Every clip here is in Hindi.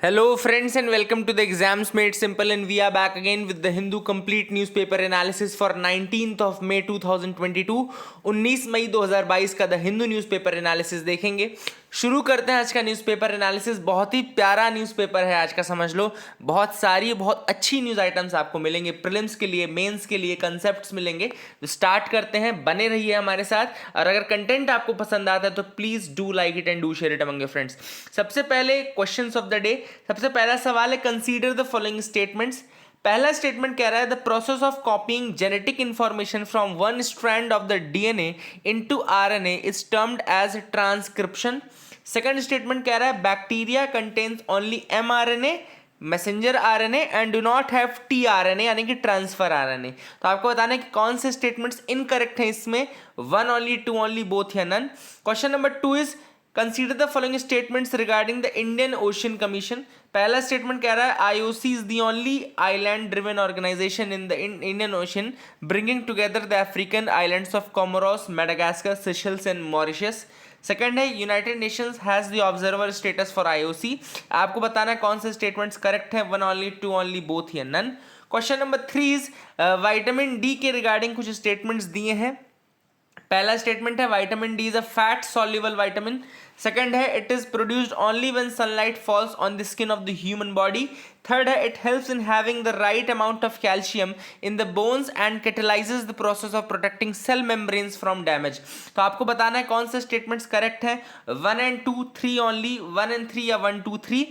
Hello, friends, and welcome to the Exams Made Simple. And we are back again with the Hindu Complete Newspaper Analysis for 19th of May 2022. 19 मई 2022 का द हिंदू न्यूज़पेपर एनालिसिस देखेंगे। शुरू करते हैं आज का न्यूज़पेपर एनालिसिस। बहुत ही प्यारा न्यूज़पेपर है आज का, समझ लो। बहुत सारी बहुत अच्छी न्यूज़ आइटम्स आपको मिलेंगे, प्रीलिम्स के लिए, मेंस के लिए, कंसेप्ट्स मिलेंगे। तो स्टार्ट करते हैं, बने रहिए हमारे साथ। और अगर कंटेंट आपको पसंद आता है तो please do like it and do share it among your friends. सबसे पहले क्वेश्चंस ऑफ द डे। सबसे पहला सवाल है, कंसीडर द फॉलोइंग स्टेटमेंट्स। पहला स्टेटमेंट कह रहा है the process of copying genetic information from one strand of the DNA into RNA is termed as transcription. Second statement कह रहा है bacteria contains only mRNA, messenger RNA and do not have tRNA यानी कि ट्रांसफर आरएनए। तो आपको बताना है कि कौन से स्टेटमेंट्स इनकरेक्ट हैं इसमें, one only, two only, both या none. Question number 2 is consider the following statements regarding the Indian Ocean commission. पहला स्टेटमेंट कह रहा है IOC is the only island driven organisation in the Indian Ocean bringing together the African islands of Comoros, Madagascar, Seychelles and Mauritius. Second है United Nations has the observer status for IOC. आपको बताना है कौन से स्टेटमेंट्स करेक्ट है, one only, two only, both या none. Question number 3 is vitamin D के रिगार्डिंग कुछ स्टेटमेंट्स दिए हैं। पहला स्टेटमेंट है vitamin D is a fat soluble vitamin. Second है it is produced only when sunlight falls on the skin of the human body. Third है it helps in having the right amount of calcium in the bones and catalyses the process of protecting cell membranes from damage. तो आपको बताना है कौन से स्टेटमेंट्स करेक्ट हैं, 1 and 2, 3 ओनली, 1 and 3 या 1, 2, 3।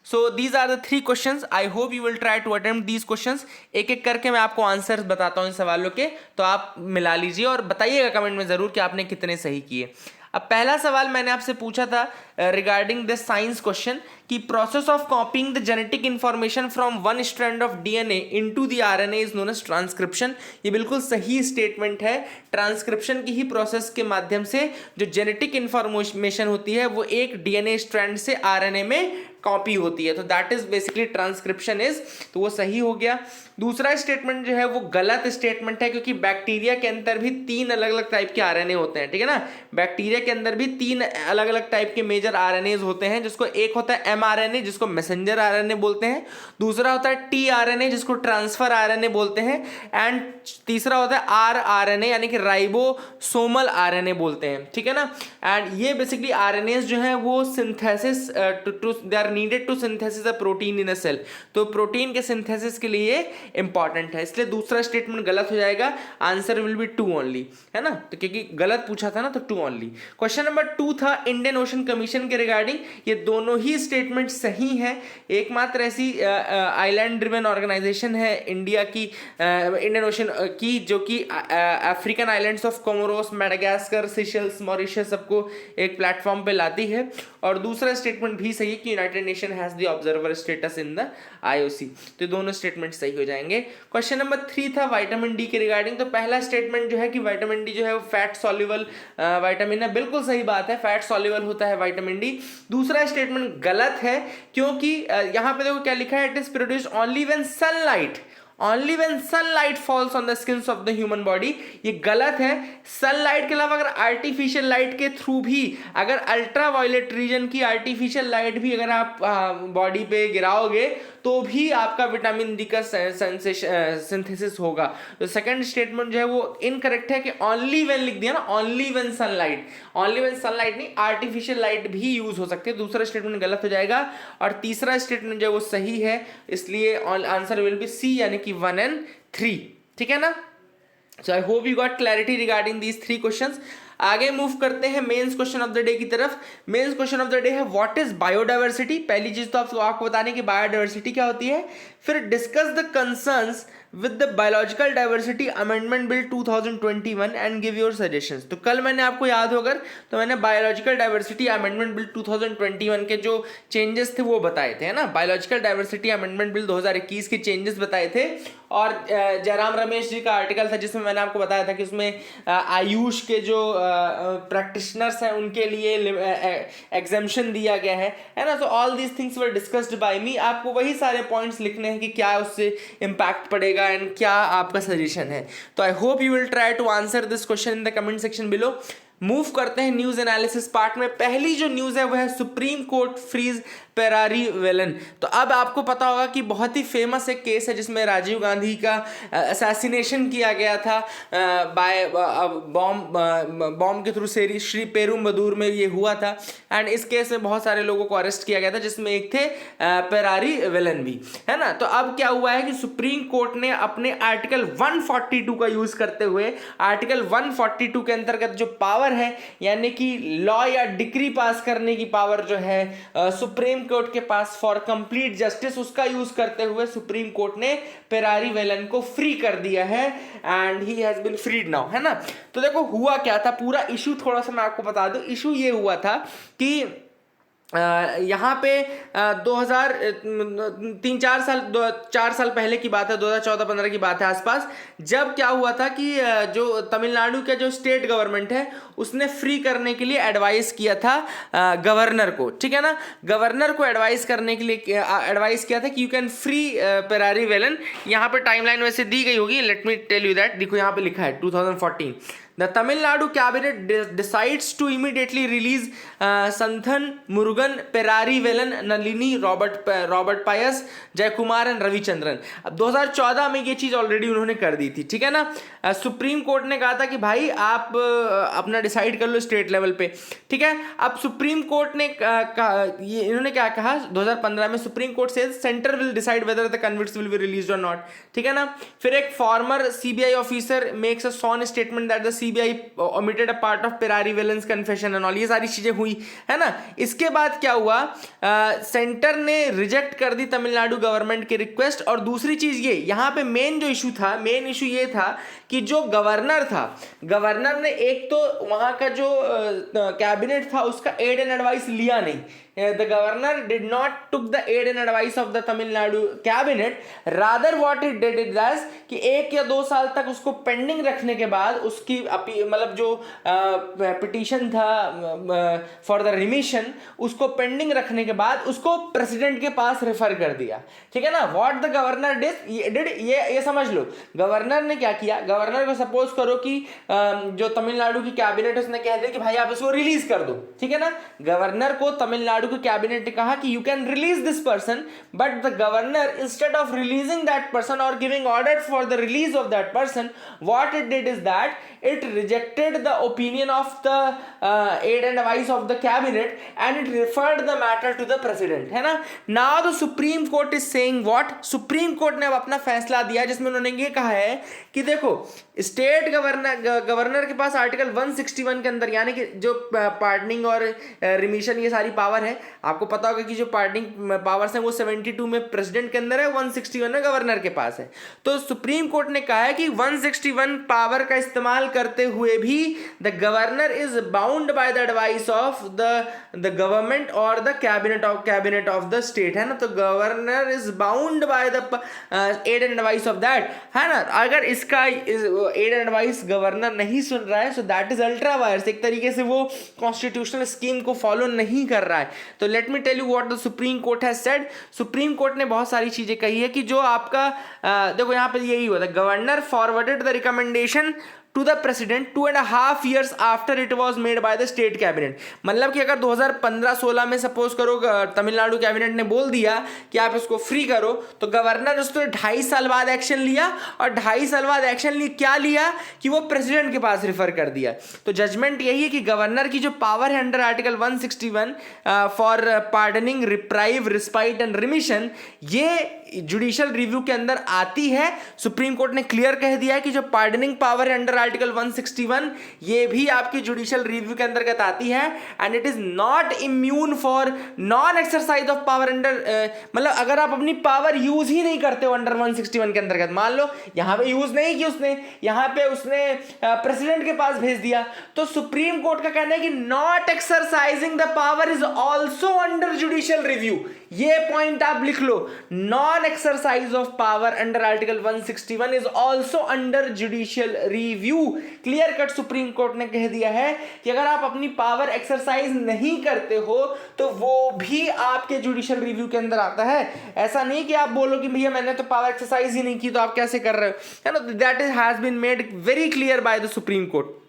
So these are the 3 questions. I hope you will try to attempt these questions. एक एक करके मैं आपको आंसर्स बताता हूँ इन सवालों के, तो आप मिला लीजिए और बताइएगा कमेंट में ज़रूर कि आपने कितने सही किए। अब पहला सवाल मैंने आपसे पूछा था रिगार्डिंग द साइंस क्वेश्चन कि process of copying the genetic information from one strand of DNA into the RNA is known as transcription. ये बिल्कुल सही स्टेटमेंट है। ट्रांसक्रिप्शन की ही प्रोसेस के माध्यम से जो जेनेटिक इंफॉर्मेशन होती है वो एक डीएनए स्ट्रैंड से आरएनए में कॉपी होती है, तो that is basically transcription is, तो वो सही हो गया। दूसरा स्टेटमेंट जो है वो गलत स्टेटमेंट है, क्योंकि बैक्टीरिया के अंदर भी 3 अलग अलग टाइप के आरएनए होते हैं, ठीक है ना। बैक्टीरिया के अंदर भी 3 अलग अलग टाइप के मेजर आरएनएज होते हैं, जिसको एक होता है एमआरएनए जिसको मैसेंजर आरएनए बोलते हैं, दूसरा होता है टीआरएनए जिसको ट्रांसफर आरएनए बोलते हैं, एंड तीसरा होता है आरआरएनए यानी कि राइबोसोमल आरएनए बोलते हैं, ठीक है ना। एंड ये बेसिकली आरएनएज जो है वो synthesis they are needed to synthesis a protein in a cell, तो प्रोटीन के सिंथेसिस के लिए इंपॉर्टेंट है, इसलिए दूसरा स्टेटमेंट गलत हो जाएगा। आंसर विल बी 2 ओनली, है ना, तो क्योंकि गलत पूछा था ना, तो 2 ओनली। क्वेश्चन नंबर 2 था इंडियन ओशन कमीशन के रिगार्डिंग। ये दोनों ही स्टेटमेंट सही हैं। एकमात्र ऐसी आइलैंड ड्रिवन ऑर्गेनाइजेशन है इंडिया की, इंडियन ओशन की, जो कि African islands of Comoros, Madagascar, Seychelles, Mauritius सबको एक प्लेटफॉर्म पे लाती है। और दूसरा स्टेटमेंट भी सही है कि United nation has the observer status in the IOC, तो दोनों स्टेटमेंट सही हो जाएंगे। क्वेश्चन नंबर 3 था विटामिन डी के रिगार्डिंग। तो पहला स्टेटमेंट जो है कि विटामिन डी जो है वो फैट सॉल्युबल विटामिन है, बिल्कुल सही बात है, फैट सॉल्युबल होता है विटामिन डी। दूसरा स्टेटमेंट गलत है, क्योंकि यहाँ पे देखो क्या लिखा है, it is produced only when sunlight, only when sunlight falls on the skins of the human body. ये गलत है। सनलाइट के अलावा अगर आर्टिफिशियल लाइट के थ्रू भी, अगर अल्ट्रा वायलेट रीजन की आर्टिफिशियल लाइट भी अगर आप बॉडी पे गिराओगे तो भी आपका विटामिन डी का सिंथेसिस होगा। तो सेकंड स्टेटमेंट जो है वो इनकरेक्ट है कि ओनली व्हेन लिख दिया ना, only when sunlight, only when sunlight नहीं, आर्टिफिशियल लाइट भी यूज हो सकती है। दूसरा स्टेटमेंट गलत हो जाएगा और तीसरा स्टेटमेंट जो है वो सही है, इसलिए आंसर विल बी सी यानी कि 1 and 3, ठीक है ना। So I hope you got clarity regarding these 3 questions. आगे मूव करते हैं mains question of the day की तरफ। Mains question of the day है व्हाट इज बायोडाइवर्सिटी। पहली चीज तो आपको बताने की बायोडाइवर्सिटी क्या होती है, फिर discuss the concerns with the biological diversity amendment bill 2021 and give your suggestions. तो कल मैंने आपको याद होगा तो मैंने बायोलॉजिकल डाइवर्सिटी अमेंडमेंट बिल 2021 के जो चेंजेस थे वो बताए थे, है ना। बायोलॉजिकल डाइवर्सिटी अमेंडमेंट बिल 2021 के चेंजेस बताए थे, और जयराम रमेश जी का आर्टिकल था जिसमें मैंने आपको बताया था कि उसमें आयुष के जो प्रैक्टिशनर्स हैं उनके लिए एग्जेम्पशन दिया गया है ना। So all these things were discussed by me. आपको वही सारे पॉइंट्स लिखने हैं कि क्या उससे इम्पैक्ट पड़ेगा एंड क्या आपका सजेशन है। तो I hope you will try to answer this question in the comment section below. Move करते हैं न्यूज एनालिसिस पार्ट में। पहली जो न्यूज है वह है सुप्रीम कोर्ट फ्रीज पेरारी वेलन। तो अब आपको पता होगा कि बहुत ही फेमस एक केस है जिसमें राजीव गांधी का असैसिनेशन किया गया था बाय बॉम्ब के थ्रू श्री पेरुम्बदूर में ये हुआ था। एंड इस केस में बहुत सारे लोगों को अरेस्ट किया गया था जिसमें एक थे पेरारी वेलन भी, है ना। तो अब क्या हुआ है कि सुप्रीम कोर्ट ने अपने आर्टिकल 142 का यूज करते हुए आर्टिकल 142 के अंतर्गत जो पावर है, यानी कि लॉ या डिक्री पास करने की पावर जो है सुप्रीम कोर्ट के पास फॉर कंप्लीट जस्टिस, उसका यूज करते हुए सुप्रीम कोर्ट ने पेरारी वेलन को फ्री कर दिया है and he has been freed now, है ना। तो देखो हुआ क्या था, पूरा इशू थोड़ा सा मैं आपको बता दूं। इशू ये हुआ था कि यहाँ पे 4 साल पहले की बात है, 2014-15 की बात है आसपास, जब क्या हुआ था कि जो तमिलनाडु का जो स्टेट गवर्नमेंट है उसने फ्री करने के लिए एडवाइस किया था गवर्नर को, ठीक है ना। गवर्नर को एडवाइस करने के लिए एडवाइस किया था कि you can free Perarivalan. यहाँ पे टाइमलाइन वैसे दी गई होगी, let me tell you that. देखो यहाँ पे लिखा है 2014 The Tamil Nadu cabinet decides to immediately release Santhan, Murugan, Perari Velan, Nalini, Robert Pius, जय कुमार एंड रविचंद्रन। अब 2014 में ये चीज़ ऑलरेडी उन्होंने कर दी थी, ठीक है ना। सुप्रीम कोर्ट ने कहा था कि भाई आप अपना डिसाइड कर लो स्टेट लेवल पे, ठीक है। अब सुप्रीम कोर्ट ने ये इन्होंने क्या कहा 2015 में, सुप्रीम कोर्ट से centre will decide whether the convicts will be released और नॉट, ठीक है ना। फिर एक former CBI officer makes a sworn statement that the CBI omitted a part of Perari Velan's confession and all, ये सारी चीजें हुई, है ना। इसके बाद क्या हुआ, सेंटर ने रिजेक्ट कर दी तमिलनाडु गवर्नमेंट की रिक्वेस्ट। और दूसरी चीज ये, यहाँ पे मेन इशू ये था कि जो गवर्नर था, गवर्नर ने एक तो वहां का जो कैबिनेट था उसका एड एंड एडवाइस लिया नहीं। The governor did not took the aid and advice of the Tamil Nadu cabinet. Rather what it did is that कि 1 या 2 साल तक उसको पेंडिंग रखने के बाद उसकी मतलब जो पिटीशन था फॉर द रिमिशन, उसको पेंडिंग रखने के बाद उसको प्रेसिडेंट के पास रेफर कर दिया, ठीक है ना। व्हाट द गवर्नर डिड ये समझ लो। गवर्नर ने क्या किया, गवर्नर को सपोज करो कि जो तमिलनाडु की कैबिनेट उसने कह दिया कि भाई आप इसको रिलीज कर दो, ठीक है ना। गवर्नर को तमिलनाडु की कैबिनेट ने कहा कि you can release this person, but the governor instead of releasing that person और giving order for the release of that person, what it did is that it rejected the opinion of the aid and advice of the cabinet and it referred the matter to the president, है ना। now the supreme court is saying what, supreme court ने अब अपना फैसला दिया जिसमें उन्होंने ये कहा है कि देखो स्टेट गवर्नर के पास आर्टिकल 161 के अंदर, यानी कि जो पार्डनिंग और रिमिशन ये सारी पावर है, आपको पता होगा कि जो पार्डनिंग पावर्स हैं वो 72 में प्रेसिडेंट के अंदर है, 161 में गवर्नर के पास है। तो सुप्रीम कोर्ट ने कहा है कि 161 पावर का इस्तेमाल करते हुए भी the governor is bound by the advice of the government और the cabinet of the state, है ना। तो governor is bound by the aid and advice of that, है ना। अगर इसका एड एंड एडवाइस गवर्नर नहीं सुन रहा है, so that is ultra vires, एक तरीके से वो कॉन्स्टिट्यूशनल स्कीम को फॉलो नहीं कर रहा है। तो let me tell you what the Supreme Court has said. Supreme court ने बहुत सारी चीजें कही है कि जो आपका देखो यहाँ पे यही हुआ था, governor forwarded the recommendation to the president 2.5 years after it was made by the state cabinet। मतलब कि अगर 2015-16 में सपोज करो तमिलनाडु कैबिनेट ने बोल दिया कि आप इसको फ्री करो, तो गवर्नर उसको 2.5 साल बाद एक्शन लिया, और 2.5 साल बाद एक्शन क्या लिया कि वो प्रेसिडेंट के पास रिफर कर दिया। तो जजमेंट यही है कि गवर्नर की जो पावर है under article 161 for pardoning, reprieve, respite and remission, ये जुडिशियल रिव्यू के अंदर आती है। सुप्रीम कोर्ट ने क्लियर कह दिया है कि जो पार्डनिंग पावर है अंडर आर्टिकल 161 ये भी आपकी जुडिशियल रिव्यू के अंतर्गत आती है, and it is not immune for non exercise of power under, मतलब अगर आप अपनी पावर यूज ही नहीं करते हो अंडर 161 के अंतर्गत, मान लो यहां पे यूज नहीं की उसने, यहां पे उसने प्रेसिडेंट के पास भेज दिया, तो सुप्रीम कोर्ट का कहना है कि not exercising the power is also under judicial review. ये पॉइंट आप लिख लो, non exercise of power under article 161 is also under judicial review. Clear cut supreme court ने कह दिया है कि अगर आप अपनी पावर एक्सरसाइज नहीं करते हो तो वो भी आपके जुडिशियल रिव्यू के अंदर आता है। ऐसा नहीं कि आप बोलो कि भैया मैंने तो पावर एक्सरसाइज ही नहीं की तो आप कैसे कर रहे हो, है ना। That is has been made very clear by the Supreme Court.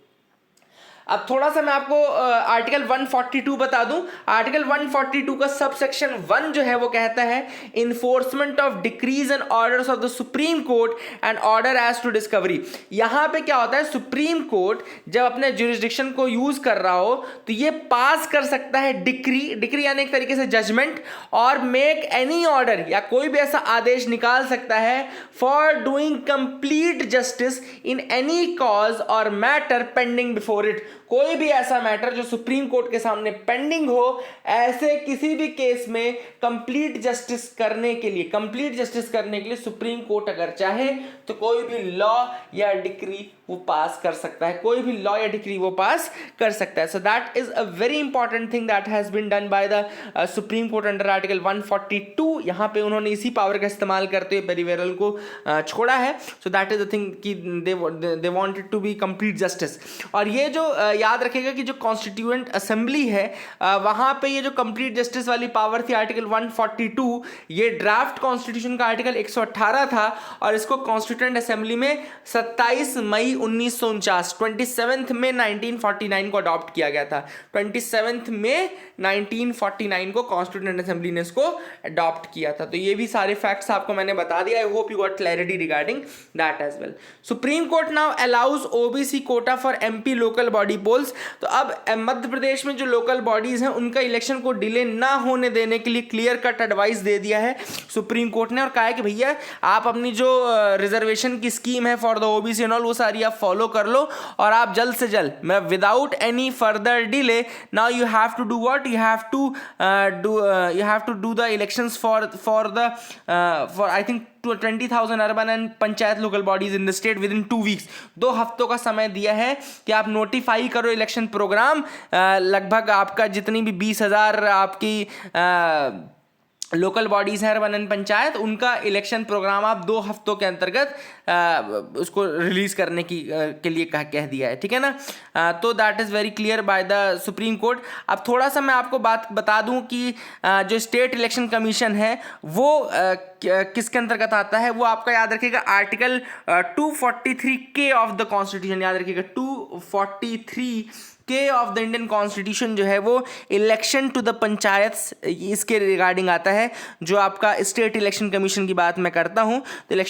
अब थोड़ा सा मैं आपको आर्टिकल 142 बता दूं। आर्टिकल 142 का सब सेक्शन 1 जो है वो कहता है enforcement of decrees and orders of the Supreme Court and order as to discovery. यहां पे क्या होता है, सुप्रीम कोर्ट जब अपने ज्यूरिसडिक्शन को यूज कर रहा हो तो ये पास कर सकता है डिक्री यानी एक तरीके से जजमेंट, और मेक एनी ऑर्डर या कोई भी ऐसा आदेश निकाल सकता है for doing complete justice in any cause और मैटर पेंडिंग बिफोर इट। कोई भी ऐसा मैटर जो सुप्रीम कोर्ट के सामने पेंडिंग हो, ऐसे किसी भी केस में कंप्लीट जस्टिस करने के लिए सुप्रीम कोर्ट अगर चाहे तो कोई भी लॉ या डिक्री वो पास कर सकता है, कोई भी लॉ या डिक्री वो पास कर सकता है। So that is a very important thing that has been done by the Supreme Court under article 142। यहाँ पे उन्होंने इसी पावर का इस्तेमाल करते हुए पेरिफेरल को छोड़ा है। So that is the thing कि they wanted to be complete justice. और ये जो याद रखेगा कि जो कॉन्स्टिट्यूएंट असेंबली है वहां पे ये जो कंप्लीट जस्टिस वाली पावर थी आर्टिकल 142, ये ड्राफ्ट कॉन्स्टिट्यूशन का आर्टिकल 118 था और इसको कॉन्स्टिट्यूएंट असेंबली में 27 मई 1949 27 मई 1949 को अडॉप्ट किया गया था। 27 मई 1949 को कॉन्स्टिट्यूएंट असेंबली ने इसको अडॉप्ट किया था। तो ये भी सारे फैक्ट्स आपको मैंने बता दिया। I hope you got clarity regarding that as well. Supreme Court now allows OBC quota for MP local body polls. तो अब मध्य प्रदेश में जो लोकल बॉडीज हैं उनका इलेक्शन को डिले ना होने देने के लिए क्लियर कट एडवाइस दे दिया है सुप्रीम कोर्ट ने, और कहा है कि भैया आप अपनी जो रिजर्वेशन की स्कीम है for the OBC and all वो सारी आप फॉलो कर लो, और आप जल्द से जल्द मैं without any further delay now you have to do what, you have to do the elections for I think 20,000 urban and panchayat local bodies in the state with in 2 weeks. 2 हफ्तों का समय दिया है कि आप नोटिफाई करो इलेक्शन प्रोग्राम। लगभग आपका जितनी भी 20,000 आपकी लोकल बॉडीज हैं अर्बन एंड पंचायत, उनका इलेक्शन प्रोग्राम आप 2 हफ्तों के अंतर्गत उसको रिलीज करने के लिए कह दिया है, ठीक है ना। तो that is very clear by the Supreme Court. अब थोड़ा सा मैं आपको बात बता दूं कि जो स्टेट इलेक्शन कमीशन है वो किसके अंतर्गत आता है। वो आपका याद रखिएगा article 243K of the constitution, याद रखिएगा 243K of the Indian constitution जो है वो इलेक्शन टू द पंचायत इसके रिगार्डिंग आता है। जो आपका स्टेट इलेक्शन कमीशन की बात मैं करता हूं तो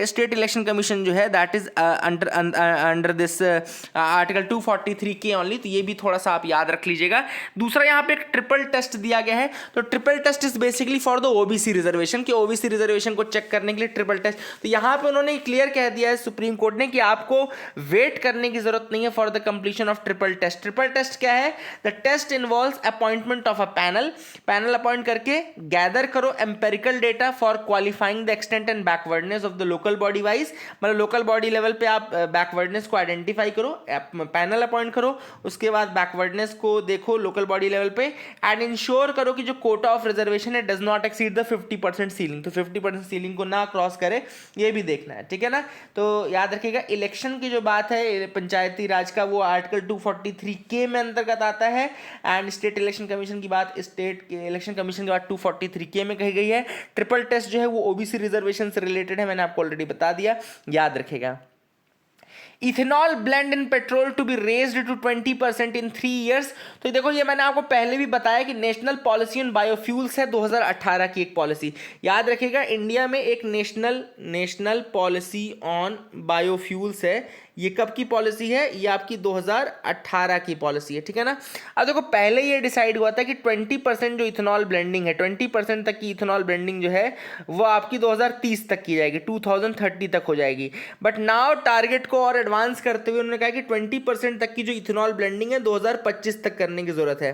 स्टेट इलेक्शन कमीशन जो है that is under this article 243K only. तो ये भी थोड़ा सा आप याद रख लीजिएगा। दूसरा यहाँ पे एक ट्रिपल टेस्ट दिया गया है। तो triple test is basically for the OBC reservation, कि ओबीसी रिजर्वेशन को चेक करने के लिए ट्रिपल टेस्ट। तो यहाँ पे उन्होंने क्लियर कह दिया है सुप्रीम कोर्ट ने कि आपको वेट करने की जरूरत नहीं है for the completion of triple test. Triple test क्या है? The test involves appointment of a panel appoint करके गैदर करो empirical data for qualifying the extent and backwardness of the local body wise. मतलब लोकल बॉडी लेवल पे आप बैकवर्डनेस को आइडेंटिफाई करो, पैनल अपॉइंट करो, उसके बाद बैकवर्डनेस को देखो लोकल बॉडी लेवल पे, एंड इंश्योर करो कि जो कोटा ऑफ रिजर्वेशन है does not exceed the 50% ceiling. तो 50% सीलिंग को ना क्रॉस करे, ये भी देखना है, ठीक है ना। तो याद रखिएगा इलेक्शन की जो बात है पंचायती राज का, वो आर्टिकल 243K में अंतर्गत आता है, एंड स्टेट इलेक्शन कमीशन की बात स्टेट इलेक्शन कमीशन की बात 243K में कही गई है। ट्रिपल टेस्ट जो है वो ओबीसी रिजर्वेशन से रिलेटेड है, मैंने आपको ऑलरेडी बता दिया, याद रखेगा। Ethanol blend in petrol to be raised to 20% in 3 years. तो देखो ये मैंने आपको पहले भी बताया कि नेशनल पॉलिसी ऑन बायोफ्यूल्स है 2018 की एक पॉलिसी। याद रखिएगा इंडिया में एक नेशनल पॉलिसी ऑन बायोफ्यूल्स है। ये कब की पॉलिसी है? ये आपकी 2018 की पॉलिसी है, ठीक है ना। अब देखो पहले ये डिसाइड हुआ था कि 20% जो इथेनॉल ब्लेंडिंग है, 20% तक की इथेनॉल ब्लेंडिंग जो है वो आपकी 2030 तक की जाएगी, 2030 तक हो जाएगी। बट नाउ टारगेट को और एडवांस करते हुए उन्होंने कहा कि 20% तक की जो इथेनॉल ब्लेंडिंग है 2025 तक करने की जरूरत है।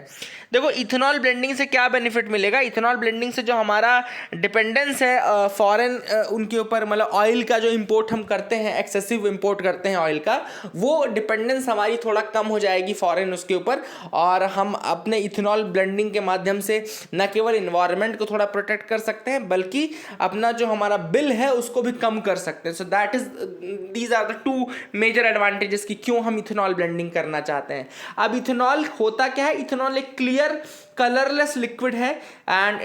देखो इथेनॉल ब्लेंडिंग से क्या बेनिफिट मिलेगा? इथेनॉल ब्लेंडिंग से जो हमारा डिपेंडेंस है फॉरेन उनके ऊपर, मतलब ऑयल का जो इंपोर्ट हम करते हैं, एक्सेसिव इंपोर्ट करते हैं ऑयल का, वो डिपेंडेंस हमारी थोड़ा कम हो जाएगी फॉरेन उसके ऊपर, और हम अपने इथेनॉल ब्लेंडिंग के माध्यम से न केवल इन्वायरमेंट को थोड़ा प्रोटेक्ट कर सकते हैं बल्कि अपना जो हमारा बिल है उसको भी कम कर सकते हैं। So that is these are the 2 major advantages कि क्यों हम इथेनॉल ब्लेंडिंग करना चाहते हैं। अब इथेनॉल होता क्या है? इथेनॉल एक क्लियर कलरलेस लिक्विड है एंड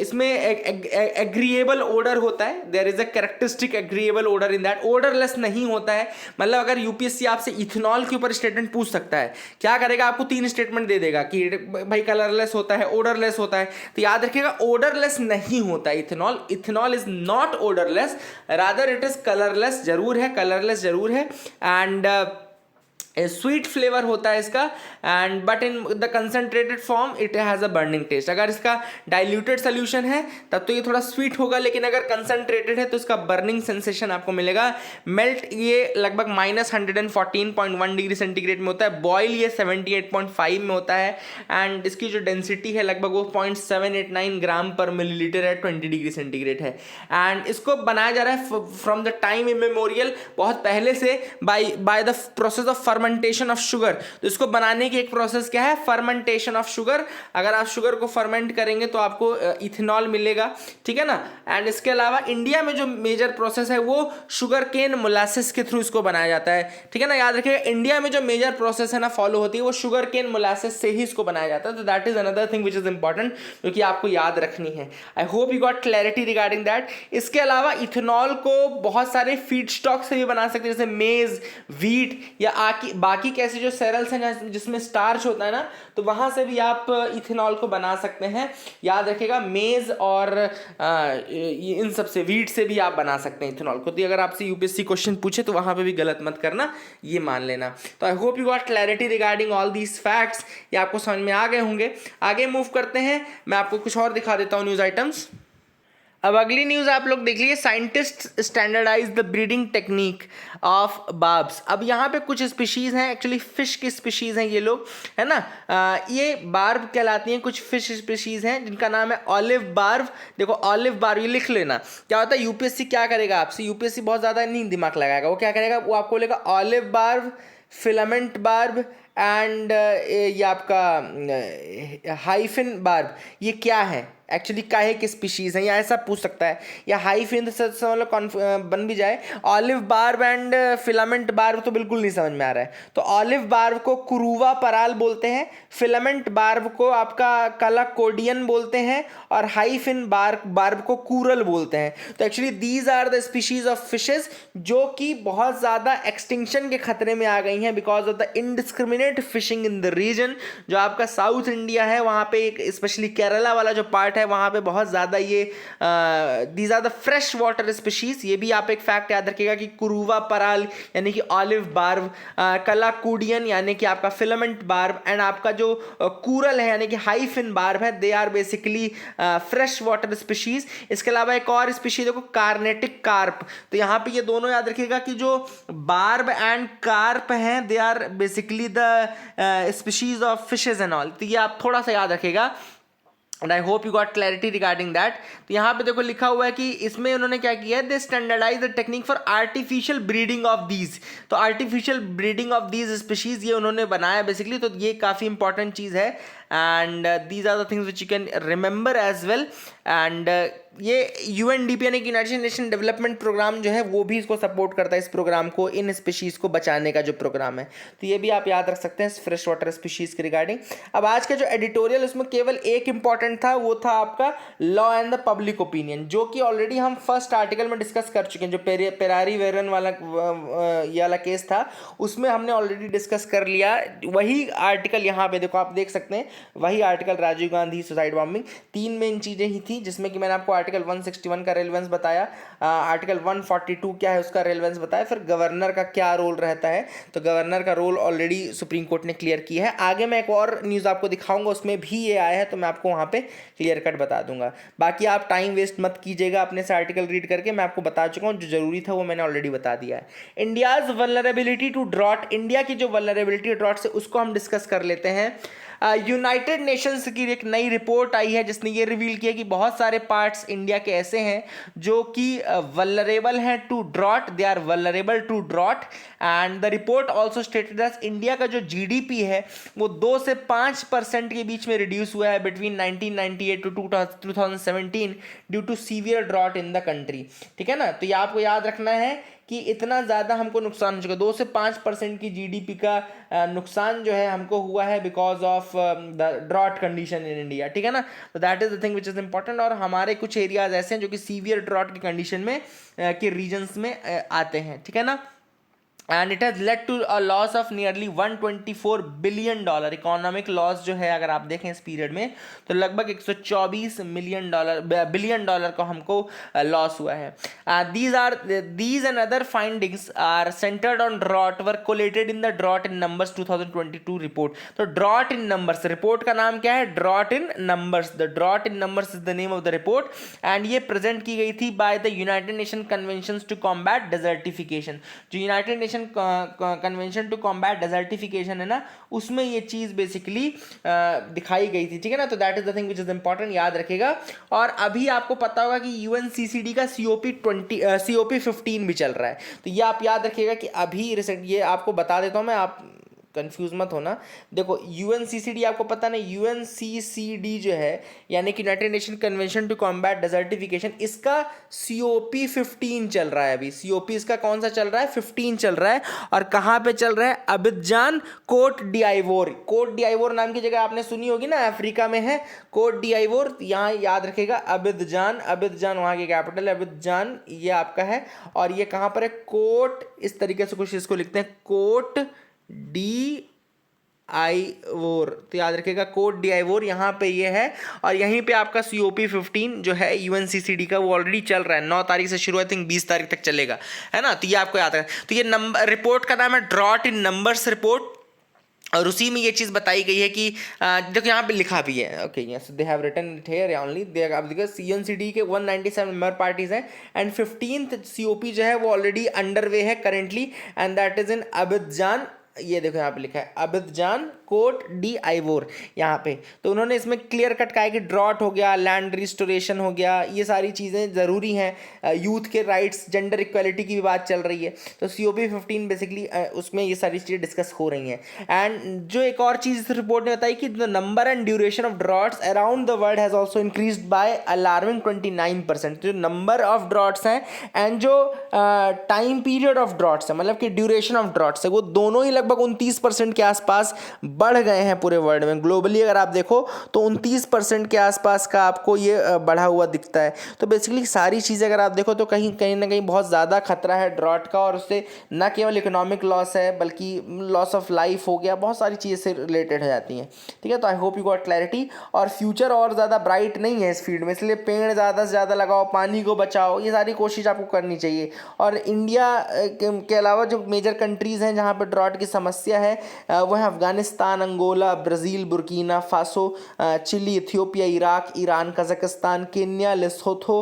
इसमें एग्रीएबल ओडर होता है, there is a characteristic agreeable odour in that, odourless नहीं होता है। मतलब अगर यूपीएससी आपसे इथेनॉल के ऊपर स्टेटमेंट पूछ सकता है, क्या करेगा, आपको 3 स्टेटमेंट दे देगा कि भाई कलरलेस होता है, ओडरलेस होता है, तो याद रखिएगा ओडरलेस नहीं होता है ethanol, ethanol is not odourless, rather it is colourless जरूर है, कलरलेस जरूर है एंड स्वीट फ्लेवर होता है इसका and but in the concentrated form it has a burning taste. अगर इसका डाइल्यूटेड सोल्यूशन है तब तो ये थोड़ा स्वीट होगा, लेकिन अगर कंसनट्रेटेड है तो इसका बर्निंग सेंसेशन आपको मिलेगा। मेल्ट ये लगभग -114.1 डिग्री सेंटीग्रेड में होता है, बॉयल ये 78.5 में होता है एंड इसकी जो डेंसिटी है लगभग वो 0.789 ग्राम पर मिलीलीटर है, 20 डिग्री सेंटीग्रेड है एंड इसको बनाया जा रहा है फ्रॉम द टाइम इमेमोरियल, बहुत पहले से by the process of fermentation of sugar. तो इसको बनाने की एक प्रोसेस क्या है, फर्मेंटेशन ऑफ शुगर। अगर आप शुगर को फर्मेंट करेंगे तो आपको इथेनॉल मिलेगा, ठीक है ना। एंड इसके अलावा इंडिया में जो मेजर प्रोसेस है वो शुगर केन मोलासिस के थ्रू इसको बनाया जाता है, ठीक है ना। याद रखिएगा इंडिया में जो मेजर प्रोसेस है ना फॉलो होती है वो शुगर केन मोलासिस से ही इसको बनाया जाता है। तो that is another thing which is important जो कि आपको याद रखनी है। आई hope you got clarity regarding that. इसके अलावा इथेनॉल को बहुत सारे फीड स्टॉक से भी बना सकते हैं, जैसे मेज, वीट या बाकी कैसे जो सेरल्स हैं जिसमें स्टार्च होता है ना, तो वहां से भी आप इथेनॉल को बना सकते हैं। याद रखिएगा मेज और इन सब से, वीट से भी आप बना सकते हैं इथेनॉल को। तो अगर आपसे यूपीएससी क्वेश्चन पूछे तो वहां पे भी गलत मत करना, ये मान लेना। तो I hope you got clarity regarding all these facts, ये आपको समझ में आ गए होंगे। आगे मूव करते हैं, मैं आपको कुछ और दिखा देता हूँ न्यूज आइटम्स। अब अगली न्यूज़ आप लोग देख लीजिए, scientist standardise the breeding technique of barbs. अब यहाँ पे कुछ स्पीशीज़ हैं, एक्चुअली फिश की स्पीशीज़ हैं ये लोग, है ना। ये बार्ब कहलाती हैं, कुछ फिश स्पीशीज़ हैं जिनका नाम है ऑलिव बार्ब। देखो ऑलिव बार्ब, ये लिख लेना। क्या होता है, यूपीएससी क्या करेगा आपसे, यूपीएससी बहुत ज़्यादा नहीं दिमाग लगाएगा, वो क्या करेगा, वो आपको बोलेगा olive barb, filament barb and ये आपका हाइफिन बार्ब, ये क्या है एक्चुअली, काहे की स्पीशीज़ हैं, या ऐसा पूछ सकता है, या हाइफिन से मतलब बन भी जाए। Olive barb and filament barb तो बिल्कुल नहीं समझ में आ रहा है। तो ऑलिव बार्ब को कुरुवा पराल बोलते हैं, फिलामेंट बार्ब को आपका कलाकोडियन बोलते हैं और हाइफिन बार्ब को कूरल बोलते हैं। तो actually these are the species of fishes जो कि बहुत ज़्यादा एक्सटिंक्शन के खतरे में आ गई हैं because of the indiscriminate fishing in the region. जो आपका साउथ इंडिया है वहाँ पे, एक स्पेशली केरला वाला जो पार्ट है वहाँ पे बहुत ज़्यादा ये these are the fresh water species. ये भी आप एक फैक्ट याद रखिएगा कि कुरुवा पराल यानी कि ऑलिव बार्ब, कलाकुडियन यानी कि आपका फिलामेंट बार्ब एंड आपका जो कूरल है यानी कि हाइफिन बार्ब है, they are basically fresh water species. इसके अलावा एक और स्पीशीज देखो, कार्नेटिक कार्प। तो यहाँ पे ये दोनों याद रखिएगा कि जो बार्ब एंड कार्प हैं they are basically the species of fishes and all. तो ये आप थोड़ा सा याद रखिएगा and I hope you got clarity regarding that. तो यहाँ पे देखो लिखा हुआ है कि इसमें उन्होंने क्या किया है, they standardise the technique for artificial breeding of these. तो artificial breeding of these species ये उन्होंने बनाया बेसिकली। तो ये काफ़ी इंपॉर्टेंट चीज़ है and these are the things which you can remember as well. And ये यूएनडीपी यानी कि यूनाइटेड नेशन डेवलपमेंट प्रोग्राम जो है वो भी इसको सपोर्ट करता है, इस प्रोग्राम को, इन स्पीशीज़ को बचाने का जो प्रोग्राम है। तो ये भी आप याद रख सकते हैं फ्रेश वाटर स्पीशीज़ के रिगार्डिंग। अब आज का जो एडिटोरियल उसमें केवल एक इंपॉर्टेंट था, वो था आपका law and the public opinion, जो कि ऑलरेडी हम फर्स्ट आर्टिकल में डिस्कस कर चुके हैं। जो पेरारी वेरन वाला ये वाला केस था उसमें हमने ऑलरेडी डिस्कस कर लिया। वही आर्टिकल यहाँ पे देखो आप देख सकते हैं, वही article Rajiv Gandhi suicide bombing, 3 main चीज़ें ही थी जिसमें कि मैंने आपको आर्टिकल 161 का रेलेवेंस बताया, आर्टिकल 142 क्या है उसका रेलेवेंस बताया, फिर गवर्नर का क्या रोल रहता है। तो गवर्नर का रोल ऑलरेडी सुप्रीम कोर्ट ने क्लियर किया है। आगे मैं एक और न्यूज़ आपको दिखाऊंगा, उसमें भी ये आया है, तो मैं आपको वहाँ पे क्लियर कट बता दूंगा। बाकी आप टाइम वेस्ट मत कीजिएगा अपने से आर्टिकल रीड करके, मैं आपको बता चुका हूँ, जो जरूरी था वो मैंने ऑलरेडी बता दिया है। India's vulnerability to drought, India की जो वल्नरेबिलिटी ड्रॉट से उसको हम डिस्कस कर लेते हैं। यूनाइटेड नेशंस की एक नई रिपोर्ट आई है जिसने ये रिवील किया कि बहुत सारे पार्ट्स इंडिया के ऐसे हैं जो कि वल्नरेबल हैं to drought, they are vulnerable to drought. And the report also stated that India का जो जीडीपी है वो 2 से 5% के बीच में रिड्यूस हुआ है between 1998 to 2017 due to severe drought in the country. ठीक है ना। तो ये आपको याद रखना है कि इतना ज़्यादा हमको नुकसान हो चुका, 2 से 5% की जीडीपी का नुकसान जो है हमको हुआ है because of the drought condition in India, ठीक है ना। तो that is the thing which is important. और हमारे कुछ एरियाज ऐसे हैं जो कि सीवियर ड्रॉट की कंडीशन में के रीजन्स में आते हैं, ठीक है ना। And it has led to a loss of nearly $124 billion. Economic loss जो है अगर आप देखें इस पीरियड में तो लगभग $124 बिलियन को हमको लॉस हुआ है। These and other findings are centred on drought were collated in the drought in numbers 2022 report. तो ड्रॉट इन नंबर्स रिपोर्ट का नाम क्या है? Drought in numbers. The drought in numbers is the name of the report and ये प्रेजेंट की गई थी by the United Nation Convention to combat desertification. जो United Nation Convention to combat desertification है ना, उसमें ये चीज बेसिकली दिखाई गई थी, ठीक है ना। तो that is the thing which is important, याद रखेगा। और अभी आपको पता होगा कि यूएनसीसीडी का COP 15 भी चल रहा है, तो ये आप याद रखिएगा कि अभी रिसेंट, ये आपको बता देता हूं मैं, आप कंफ्यूज मत होना। देखो यूएनसीसीडी आपको पता नहीं, यूएनसीसीडी जो है यानी कि United Nation Convention to combat desertification, इसका COP 15 चल रहा है अभी। COP इसका कौन सा चल रहा है? 15 चल रहा है। और कहाँ पे चल रहा है? अबिदजान कोट डिआइवोर। कोट डिआइवोर नाम की जगह आपने सुनी होगी ना, अफ्रीका में है कोट डिआइवोर। यहाँ याद रखेगा अबिदजान, अबिदजान वहाँ की कैपिटल है, अबिदजान ये आपका है। और ये कहाँ पर है? कोट, इस तरीके से कुछ इसको लिखते हैं, कोट डी आईवोर। तो याद रखिएगा कोट डी आईवोर यहाँ पे ये है। और यहीं पे आपका COP 15 जो है यूएनसीसीडी का, वो ऑलरेडी चल रहा है। 9 तारीख से शुरू, आई थिंक 20 तारीख तक चलेगा, है ना। तो ये आपको याद है। तो ये नंबर रिपोर्ट का नाम है ड्रॉट इन नंबर्स रिपोर्ट। और उसी में ये चीज़ बताई गई है कि देखो यहाँ पे लिखा भी है, okay yes they have written it here only. देखो CNCD के 197 मेंबर पार्टीज हैं एंड 15th COP जो है वो ऑलरेडी अंडर वे है currently and that is in Abidjan. ये देखो यहाँ पे लिखा है अबिदजान कोट डी आईवोर यहाँ पे। तो उन्होंने इसमें क्लियर कट कहा है कि ड्रॉट हो गया, लैंड रिस्टोरेशन हो गया, ये सारी चीज़ें ज़रूरी हैं। यूथ के राइट्स, जेंडर इक्वालिटी की भी बात चल रही है। तो COP 15 बेसिकली उसमें ये सारी चीज़ें डिस्कस हो रही हैं। एंड जो एक और चीज़ इस रिपोर्ट ने बताई कि the number and duration of droughts around the world has also increased by alarming 29%। जो नंबर ऑफ ड्रॉट्स हैं एंड जो टाइम पीरियड ऑफ ड्रॉट्स है, मतलब कि ड्यूरेशन ऑफ ड्रॉट्स है, वो दोनों ही लगभग 29% के आसपास बढ़ गए हैं पूरे वर्ल्ड में। ग्लोबली अगर आप देखो तो 29% के आसपास का आपको ये बढ़ा हुआ दिखता है। तो बेसिकली सारी चीज़ें अगर आप देखो तो कहीं ना कहीं बहुत ज़्यादा खतरा है ड्रॉट का। और उससे न केवल इकोनॉमिक लॉस है बल्कि लॉस ऑफ लाइफ हो गया, बहुत सारी चीज़ें से रिलेटेड हो जाती हैं, ठीक है। तो I hope you got clarity. और फ्यूचर और ज़्यादा ब्राइट नहीं है इस फील्ड में, इसलिए पेड़ ज़्यादा से ज़्यादा लगाओ, पानी को बचाओ, ये सारी कोशिश आपको करनी चाहिए। और इंडिया के अलावा जो मेजर कंट्रीज़ हैं जहाँ पर ड्रॉट की समस्या है वो है Afghanistan, Angola, Brazil, Burkina Faso, Chile, Ethiopia, Iraq, Iran, Kazakhstan, Kenya, Lesotho,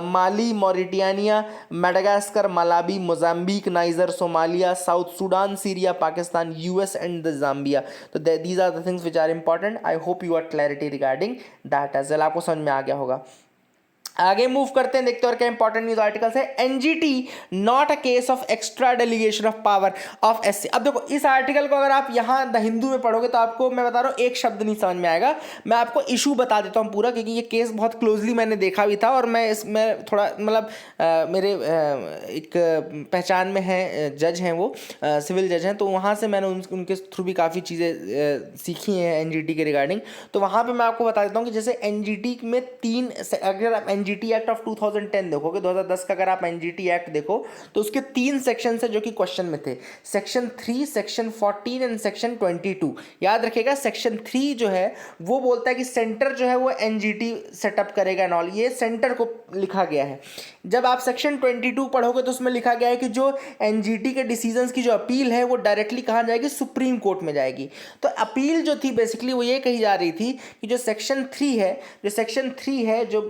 Mali, Mauritania, Madagascar, Malawi, Mozambique, Niger, Somalia, South Sudan, Syria, Pakistan, US and the Zambia. तो these are the things which are important. I hope you are clarity regarding that as well. आपको समझ में आ गया होगा। आगे मूव करते हैं, देखते हैं और क्या इंपॉर्टेंट न्यूज आर्टिकल्स है। NGT not a case of extra delegation of power of SC। अब देखो इस आर्टिकल को अगर आप यहाँ द हिंदू में पढ़ोगे तो आपको मैं बता रहा हूँ एक शब्द नहीं समझ में आएगा। मैं आपको इशू बता देता हूँ पूरा, क्योंकि ये केस बहुत क्लोजली मैंने देखा भी था और मैं इसमें थोड़ा मतलब मेरे एक पहचान में है, जज हैं वो, सिविल जज हैं, तो वहाँ से मैंने उनके थ्रू भी काफ़ी चीज़ें सीखी हैं NGT के रिगार्डिंग। तो वहाँ पर मैं आपको बता देता हूँ कि जैसे NGT में 3, अगर आप NGT एक्ट ऑफ 2010 देखोगे, 2010 का अगर आप NGT एक्ट देखो तो उसके 3 सेक्शन है जो कि क्वेश्चन में थे, सेक्शन 3, सेक्शन 14 एंड सेक्शन 22। याद रखिएगा सेक्शन 3 जो है वो बोलता है कि सेंटर जो है वो NGT सेटअप करेगा एंड ऑल, ये सेंटर को लिखा गया है। जब आप सेक्शन 22 पढ़ोगे तो उसमें लिखा गया है कि जो NGT के डिसीजंस की जो अपील है वो डायरेक्टली कहाँ जाएगी? सुप्रीम कोर्ट में जाएगी। तो अपील जो थी बेसिकली वो ये कही जा रही थी कि जो सेक्शन 3 है, जो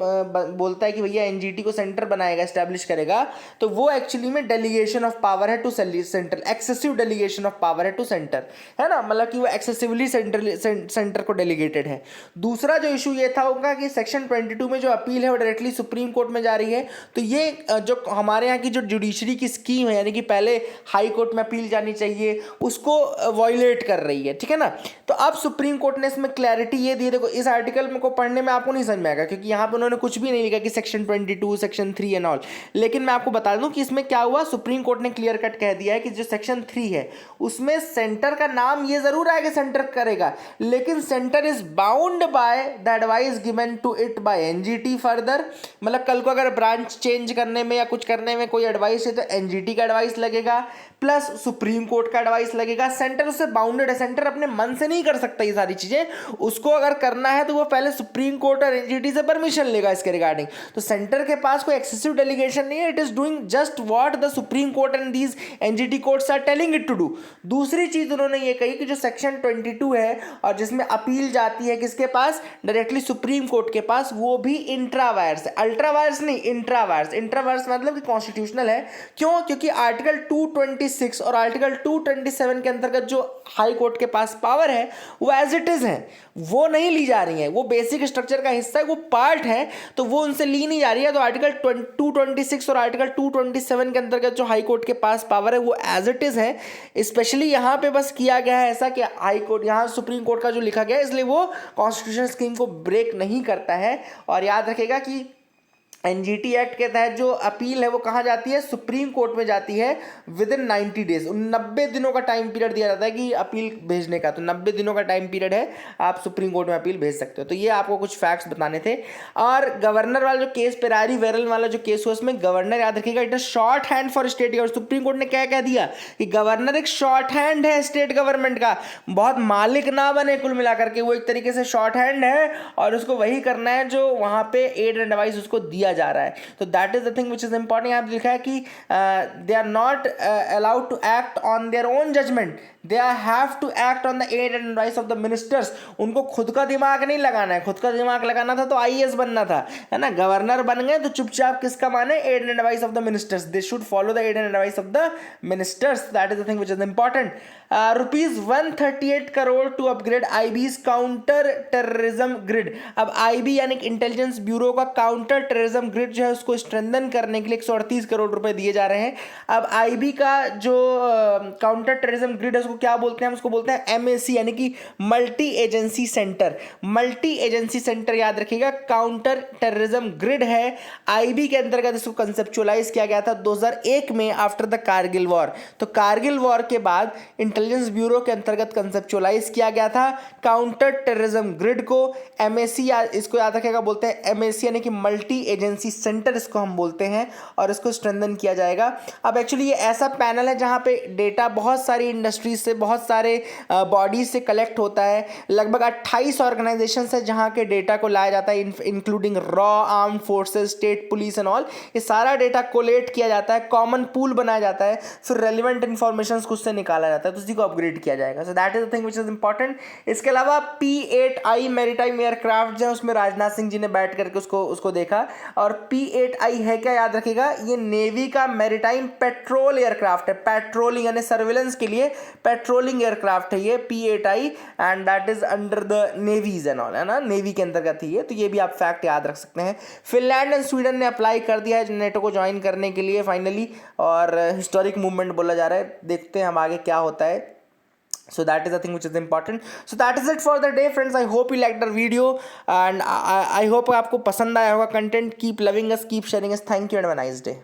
बोलता है कि भैया NGT को सेंटर बनाएगा, एस्टैब्लिश करेगा, तो वो एक्चुअली में डेलीगेशन ऑफ पावर है to centre, excessive delegation of power है टू सेंटर, है ना, मतलब कि वो एक्सेसिवली सेंटर को डेलीगेटेड है। दूसरा जो इशू ये था होगा कि सेक्शन 22 में जो अपील है वो डायरेक्टली सुप्रीम कोर्ट में जा रही है। तो ये जो हमारे यहाँ की जो जुडिशरी की स्कीम है, यानी कि पहले हाई कोर्ट में अपील जानी चाहिए, उसको वॉयलेट कर रही है, ठीक है ना। तो अब सुप्रीम कोर्ट ने इसमें क्लैरिटी ये दी। देखो इस आर्टिकल में को पढ़ने में आपको नहीं समझ में आएगा क्योंकि यहाँ पर उन्होंने कुछ भी नहीं लगेगा कि सेक्शन 22 सेक्शन 3 एंड ऑल। लेकिन मैं आपको बता दूं कि इसमें क्या हुआ, सुप्रीम कोर्ट ने क्लियर कट कह दिया है कि जो सेक्शन 3 है उसमें सेंटर का नाम ये जरूर आएगा सेंटर करेगा, लेकिन centre is bound by the advice given to it by NGT further. मतलब कल को अगर ब्रांच चेंज करने में या कुछ करने में कोई एडवाइस है तो एनजीटी का एडवाइस लगेगा प्लस सुप्रीम कोर्ट का एडवाइस लगेगा। सेंटर उससे बाउंडेड है, सेंटर अपने मन से नहीं कर सकता ये सारी चीजें, उसको अगर करना है तो वो पहले सुप्रीम कोर्ट और एनजीटी से परमिशन लेगा इसके रिगार्डिंग। तो सेंटर के पास कोई एक्सेसिव डेलीगेशन नहीं है, it is doing just what the Supreme Court and these NGT courts are telling it to do. दूसरी चीज उन्होंने ये कही कि जो सेक्शन 22 है और जिसमें अपील जाती है किसके पास, डायरेक्टली सुप्रीम कोर्ट के पास, वो भी इंट्रावायर्स है, अल्ट्रावायर्स नहीं, इंट्रावायर्स। इंट्रावायर्स मतलब कि कॉन्स्टिट्यूशनल है। क्यों? क्योंकि आर्टिकल 226 और आर्टिकल 227 के अंतर्गत जो हाई कोर्ट के पास पावर है वो एज इट इज है, वो नहीं ली जा रही है, वो बेसिक स्ट्रक्चर का हिस्सा है, वो पार्ट है, तो वो उनसे ली नहीं जा रही है। तो आर्टिकल 226 और आर्टिकल 227 के अंतर्गत जो हाई कोर्ट के पास पावर है वो एज इट इज है। स्पेशली यहाँ पे बस किया गया है ऐसा कि हाई कोर्ट, यहाँ सुप्रीम कोर्ट का जो लिखा गया है, इसलिए वो कॉन्स्टिट्यूशन स्कीम को ब्रेक नहीं करता है। और याद रखेगा कि एनजीटी एक्ट के तहत जो अपील है वो कहाँ जाती है, सुप्रीम कोर्ट में जाती है विद इन 90 डेज। 90 दिनों का टाइम पीरियड दिया जाता है कि अपील भेजने का, तो 90 दिनों का टाइम पीरियड है, आप सुप्रीम कोर्ट में अपील भेज सकते हो। तो ये आपको कुछ फैक्ट्स बताने थे। और गवर्नर वाला जो केस, पेरारी वेरल वाला जो केस हुआ, उसमें गवर्नर, याद रखिएगा, it is short hand for state government. Supreme court ने क्या कह दिया कि गवर्नर एक शॉर्ट हैंड है स्टेट गवर्नमेंट का, बहुत मालिक ना बने, कुल मिलाकर के वो एक तरीके से शॉर्ट हैंड है और उसको वही करना है जो वहाँ पे एड एंड एडवाइस उसको दिया जा रहा है। तो that is the thing which is important. यहाँ पे लिखा है कि they are not allowed to act on their own judgement, they have to act on the aid and advice of the ministers. उनको खुद का दिमाग नहीं लगाना है, खुद का दिमाग लगाना था तो आईएएस बनना था, है ना। गवर्नर बन गए तो चुपचाप किसका माने, aid and advice of the ministers, they should follow the aid and advice of the ministers. That is the thing which is important. Rupees 138 crore to upgrade IB's counter terrorism grid. अब आईबी यानी इंटेलिजेंस ब्यूरो का काउंटर टेररिज्म ग्रिड जो है उसको स्ट्रेंथन करने के लिए 138 करोड़ रुपए दिए जा रहे हैं। अब आईबी का जो काउंटर टेररिज्म ग्रिड है उसको क्या बोलते हैं, हम उसको बोलते हैं एमएसी, यानी कि multi agency centre. Multi agency centre याद रखिएगा, काउंटर टेररिज्म ग्रिड है। आईबी के अंतर्गत इसको कंसेप्चुअलाइज किया गया था 2001 में आफ्टर द कारगिल वॉर। तो कारगिल वॉर के बाद इंटेलिजेंस ब्यूरो के अंतर्गत कंसेप्चुअलाइज किया गया था काउंटर टेररिज्म ग्रिड को। एमएसी, इसको याद रखिएगा, बोलते हैं एमएसी यानी कि मल्टी एजेंसी सेंटर इसको हम बोलते हैं, और इसको स्ट्रेंथन किया जाएगा। अब एक्चुअली ये ऐसा पैनल है जहां पे डेटा बहुत सारी इंडस्ट्रीज से, बहुत सारे बॉडीज से कलेक्ट होता है। लगभग 28 ऑर्गेनाइजेशन है जहां के डेटा को लाया जाता है, including raw, armed forces, state police and all. ये सारा डेटा कोलेक्ट किया जाता है, कॉमन पूल बनाया जाता है, फिर रेलिवेंट इंफॉर्मेशन उससे निकाला जाता है, तो उसी को अपग्रेड किया जाएगा। सो that is the thing which is important. इसके अलावा P8I मैरीटाइम एयरक्राफ्ट जो है उसमें राजनाथ सिंह जी ने बैठ करके उसको देखा। और P8I है क्या, याद रखिएगा, ये नेवी का मैरीटाइम पेट्रोल एयरक्राफ्ट है, पेट्रोलिंग यानी सर्विलेंस के लिए पेट्रोलिंग एयरक्राफ्ट है ये P8I, and that is under the navy's and all, है ना, नेवी के अंतर्गत ही है। तो ये भी आप फैक्ट याद रख सकते हैं। फिनलैंड एंड स्वीडन ने अप्लाई कर दिया है नेटो को ज्वाइन करने के लिए फाइनली, और हिस्टोरिक मूवमेंट बोला जा रहा है। देखते हैं हम आगे क्या होता है। So that is the thing which is important. So that is it for the day, friends. I hope you liked our video, and I hope आपको पसंद आया होगा content. Keep loving us, keep sharing us. Thank you and have a nice day.